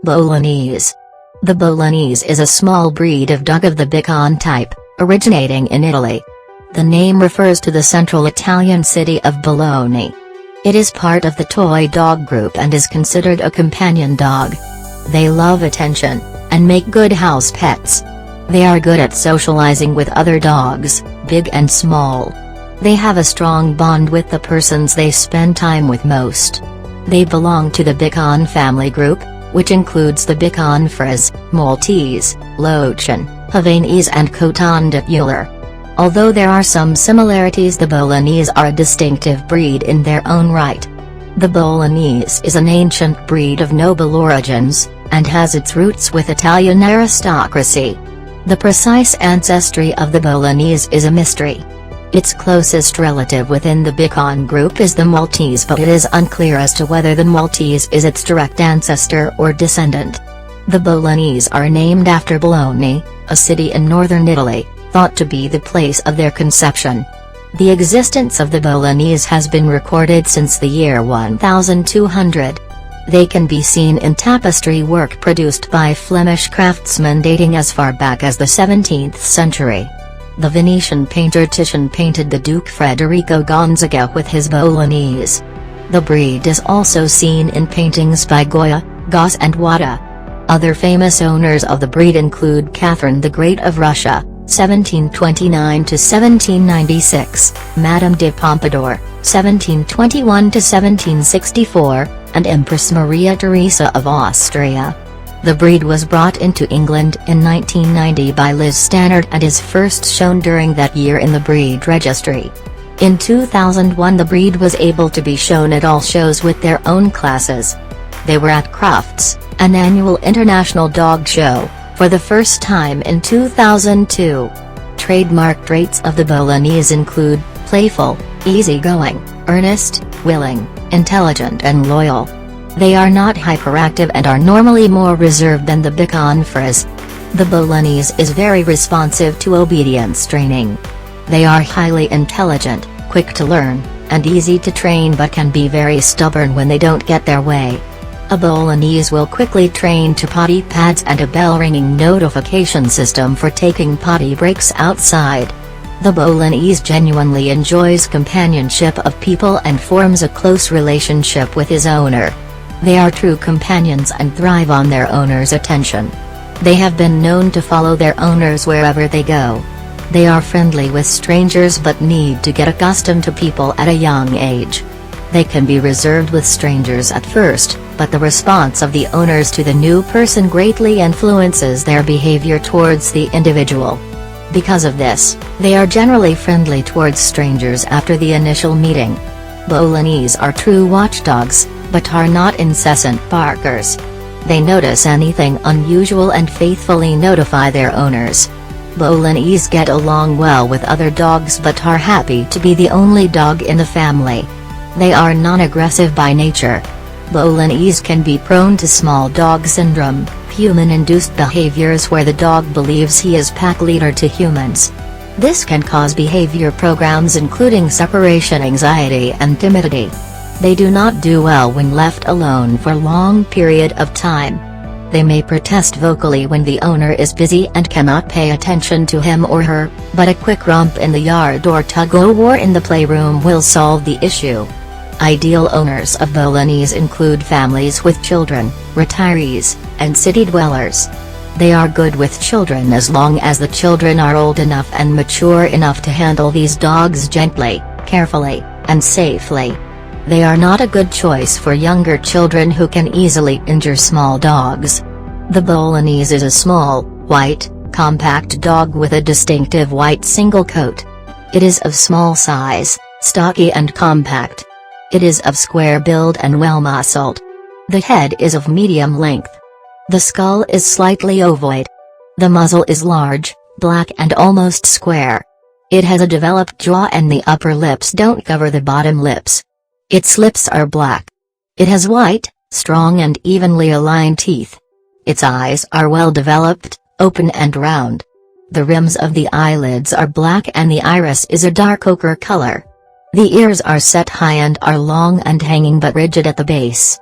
Bolognese. The Bolognese is a small breed of dog of the bichon type, originating in Italy. The name refers to the central Italian city of Bologna. It is part of the toy dog group and is considered a companion dog. They love attention, and make good house pets. They are good at socializing with other dogs, big and small. They have a strong bond with the persons they spend time with most. They belong to the bichon family group, which includes the bichon Frise, Maltese, Lochin, Havanese and Coton d'Euler. Although there are some similarities, the Bolognese are a distinctive breed in their own right. The Bolognese is an ancient breed of noble origins, and has its roots with Italian aristocracy. The precise ancestry of the Bolognese is a mystery. Its closest relative within the bichon group is the Maltese, but it is unclear as to whether the Maltese is its direct ancestor or descendant. The Bolognese are named after Bologna, a city in northern Italy, thought to be the place of their conception. The existence of the Bolognese has been recorded since the year 1200. They can be seen in tapestry work produced by Flemish craftsmen dating as far back as the 17th century. The Venetian painter Titian painted the Duke Federico Gonzaga with his Bolognese. The breed is also seen in paintings by Goya, Goss and Wada. Other famous owners of the breed include Catherine the Great of Russia, 1729 to 1796, Madame de Pompadour, 1721 to 1764, and Empress Maria Theresa of Austria. The breed was brought into England in 1990 by Liz Stannard and is first shown during that year in the breed registry. In 2001 the breed was able to be shown at all shows with their own classes. They were at Crufts, an annual international dog show, for the first time in 2002. Trademark traits of the Bolognese include playful, easygoing, earnest, willing, intelligent and loyal. They are not hyperactive and are normally more reserved than the bichon Frise. The Bolognese is very responsive to obedience training. They are highly intelligent, quick to learn, and easy to train, but can be very stubborn when they don't get their way. A Bolognese will quickly train to potty pads and a bell-ringing notification system for taking potty breaks outside. The Bolognese genuinely enjoys companionship of people and forms a close relationship with his owner. They are true companions and thrive on their owner's attention. They have been known to follow their owners wherever they go. They are friendly with strangers but need to get accustomed to people at a young age. They can be reserved with strangers at first, but the response of the owners to the new person greatly influences their behavior towards the individual. Because of this, they are generally friendly towards strangers after the initial meeting. Bolognese are true watchdogs, but are not incessant barkers. They notice anything unusual and faithfully notify their owners. Bolognese get along well with other dogs but are happy to be the only dog in the family. They are non-aggressive by nature. Bolognese can be prone to small dog syndrome, human-induced behaviors where the dog believes he is pack leader to humans. This can cause behavior programs including separation anxiety and timidity. They do not do well when left alone for long period of time. They may protest vocally when the owner is busy and cannot pay attention to him or her, but a quick romp in the yard or tug-o-war in the playroom will solve the issue. Ideal owners of Bolognese include families with children, retirees, and city dwellers. They are good with children as long as the children are old enough and mature enough to handle these dogs gently, carefully, and safely. They are not a good choice for younger children who can easily injure small dogs. The Bolognese is a small, white, compact dog with a distinctive white single coat. It is of small size, stocky and compact. It is of square build and well-muscled. The head is of medium length. The skull is slightly ovoid. The muzzle is large, black and almost square. It has a developed jaw and the upper lips don't cover the bottom lips. Its lips are black. It has white, strong and evenly aligned teeth. Its eyes are well developed, open and round. The rims of the eyelids are black and the iris is a dark ochre color. The ears are set high and are long and hanging but rigid at the base.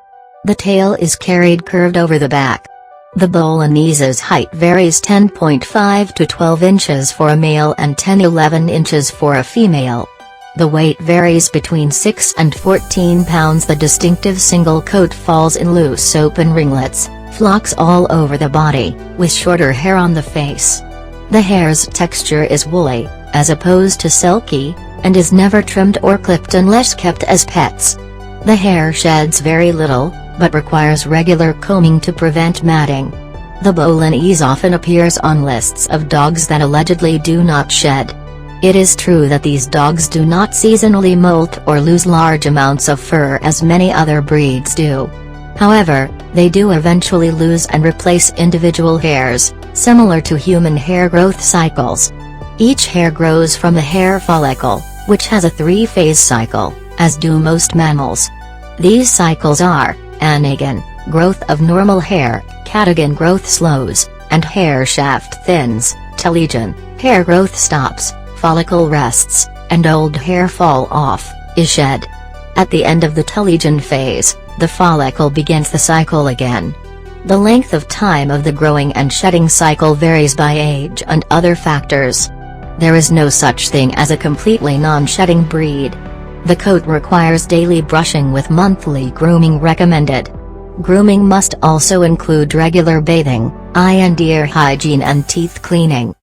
The tail is carried curved over the back. The Bolognese's height varies 10.5 to 12 inches for a male and 10-11 inches for a female. The weight varies between 6 and 14 pounds. The distinctive single coat falls in loose open ringlets, flocks all over the body, with shorter hair on the face. The hair's texture is woolly, as opposed to silky, and is never trimmed or clipped unless kept as pets. The hair sheds very little, but requires regular combing to prevent matting. The Bolognese often appears on lists of dogs that allegedly do not shed. It is true that these dogs do not seasonally molt or lose large amounts of fur as many other breeds do. However, they do eventually lose and replace individual hairs, similar to human hair growth cycles. Each hair grows from the hair follicle, which has a three-phase cycle, as do most mammals. These cycles are anagon, growth of normal hair; catagon, growth slows, and hair shaft thins; telogen, hair growth stops, follicle rests, and old hair fall off, is shed. At the end of the telogen phase, the follicle begins the cycle again. The length of time of the growing and shedding cycle varies by age and other factors. There is no such thing as a completely non-shedding breed. The coat requires daily brushing with monthly grooming recommended. Grooming must also include regular bathing, eye and ear hygiene and teeth cleaning.